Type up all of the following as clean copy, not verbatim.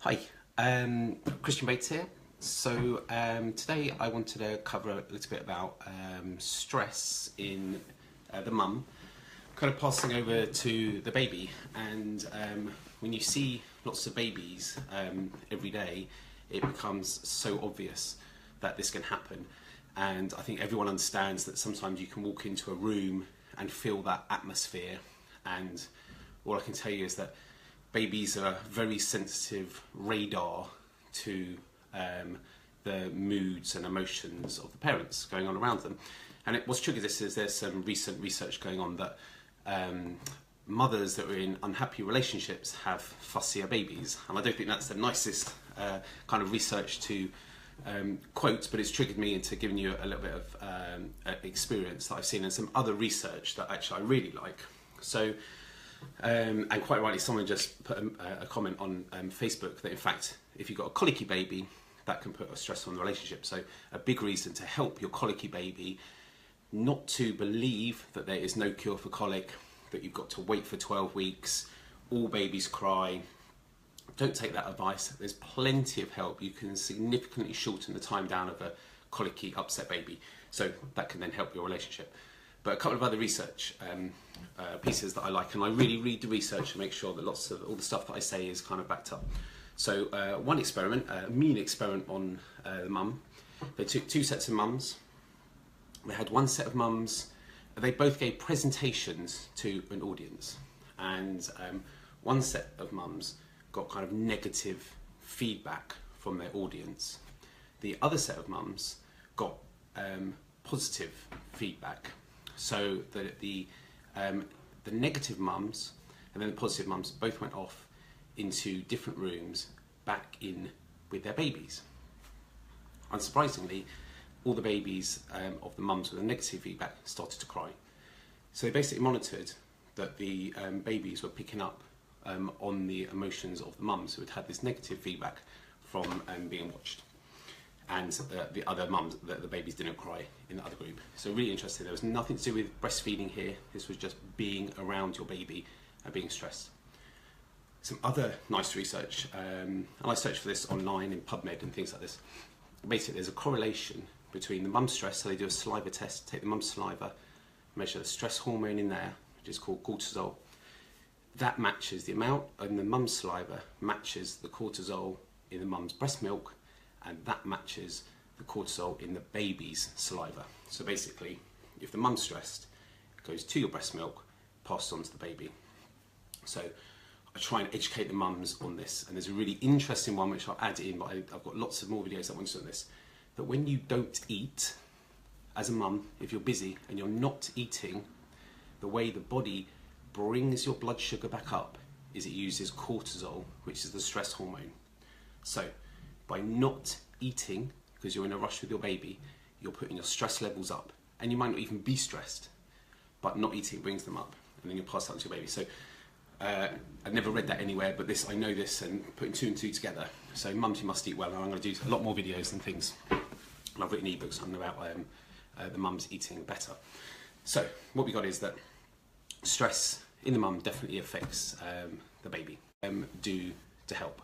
Hi, Christian Bates here. So today I wanted to cover a little bit about stress in the mum, kind of passing over to the baby. And when you see lots of babies every day, it becomes so obvious that this can happen. And I think everyone understands that sometimes you can walk into a room and feel that atmosphere. And all I can tell you is that babies are a very sensitive radar to the moods and emotions of the parents going on around them. And what's triggered this is there's some recent research going on that mothers that are in unhappy relationships have fussier babies. And I don't think that's the nicest kind of research to quote, but it's triggered me into giving you a little bit of experience that I've seen and some other research that actually I really like. So, and quite rightly, someone just put a comment on Facebook that in fact, if you've got a colicky baby, that can put a stress on the relationship. So a big reason to help your colicky baby not to believe that there is no cure for colic, that you've got to wait for 12 weeks, all babies cry. Don't take that advice. There's plenty of help. You can significantly shorten the time down of a colicky upset baby. So that can then help your relationship. But a couple of other research pieces that I like, and I really read the research and make sure that lots of all the stuff that I say is kind of backed up. So one experiment, a mean experiment on the mum. They took two sets of mums. They had one set of mums. They both gave presentations to an audience, and one set of mums got kind of negative feedback from their audience. The other set of mums got positive feedback. So the negative mums and then the positive mums both went off into different rooms back in with their babies. Unsurprisingly, all the babies of the mums with the negative feedback started to cry. So they basically monitored that the babies were picking up on the emotions of the mums who had had this negative feedback from being watched. And the other mums, the babies didn't cry in the other group. So really interesting. There was nothing to do with breastfeeding here. This was just being around your baby and being stressed. Some other nice research, and I searched for this online in PubMed and things like this. Basically, there's a correlation between the mum's stress. So they do a saliva test, take the mum's saliva, measure the stress hormone in there, which is called cortisol. That matches the amount in the mum's saliva, matches the cortisol in the mum's breast milk, and that matches the cortisol in the baby's saliva. So basically, if the mum's stressed, it goes to your breast milk, passed on to the baby. So I try and educate the mums on this, and there's a really interesting one which I'll add in, but I've got lots of more videos that want to on this, that when you don't eat, as a mum, if you're busy and you're not eating, the way the body brings your blood sugar back up is it uses cortisol, which is the stress hormone. So by not eating, because you're in a rush with your baby, you're putting your stress levels up. And you might not even be stressed, but not eating brings them up. And then you'll pass that on to your baby. So I've never read that anywhere, but I know this, and putting two and two together. So mums, you must eat well. And I'm going to do a lot more videos and things. And I've written ebooks on about the mums eating better. So what we got is that stress in the mum definitely affects the baby. Do to help.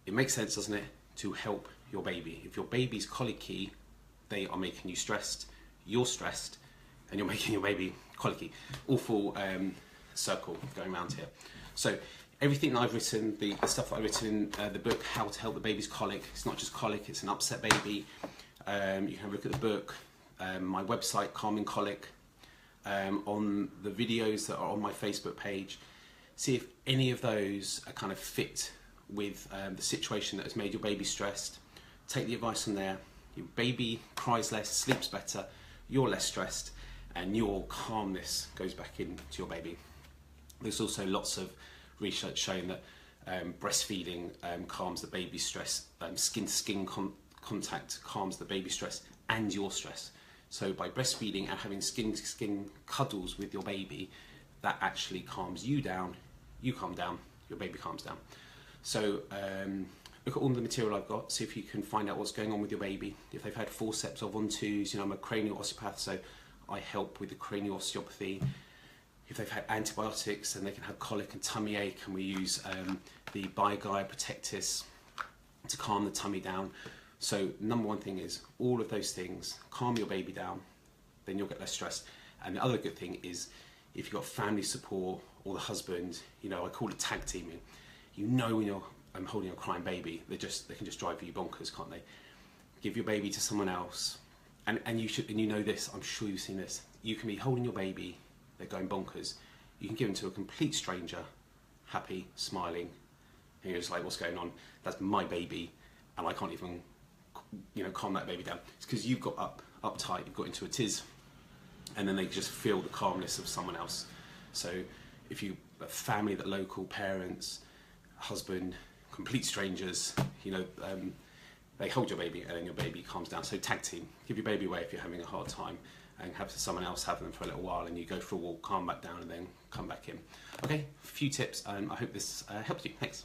It makes sense, doesn't it, to help your baby. If your baby's colicky, they are making you stressed, you're stressed, and you're making your baby colicky. Awful circle going around here. So everything that I've written, the stuff that I've written in the book, How to Help the Baby's Colic, it's not just colic, it's an upset baby. You can have a look at the book, my website, Calming Colic, on the videos that are on my Facebook page. See if any of those are kind of fit with the situation that has made your baby stressed. Take the advice from there. Your baby cries less, sleeps better, you're less stressed, and your calmness goes back into your baby. There's also lots of research showing that breastfeeding calms the baby's stress. Skin-to-skin contact calms the baby's stress and your stress. So by breastfeeding and having skin-to-skin cuddles with your baby, that actually calms you down, you calm down, your baby calms down. So look at all the material I've got, see if you can find out what's going on with your baby. If they've had forceps or von twos, I'm a cranial osteopath, so I help with the cranial osteopathy. if they've had antibiotics, then they can have colic and tummy ache, and we use the Bi-Guide Protectis to calm the tummy down. So number one thing is all of those things calm your baby down, then you'll get less stress. And the other good thing is if you've got family support or the husband, you know, I call it tag teaming. You know when you're holding a crying baby, they can just drive you bonkers, can't they? Give your baby to someone else, and you know this. I'm sure you've seen this. You can be holding your baby, they're going bonkers. You can give them to a complete stranger, happy, smiling, and you're just like, what's going on? That's my baby, and I can't even, you know, calm that baby down. It's because you've got uptight, you've got into a tiz, and then they just feel the calmness of someone else. So if you a family, that local parents, husband, complete strangers, you know, they hold your baby and then your baby calms down. So tag team, give your baby away if you're having a hard time, and have someone else have them for a little while, and you go for a walk, calm back down, and then come back in. Okay, a few tips, and I hope this helps you. Thanks.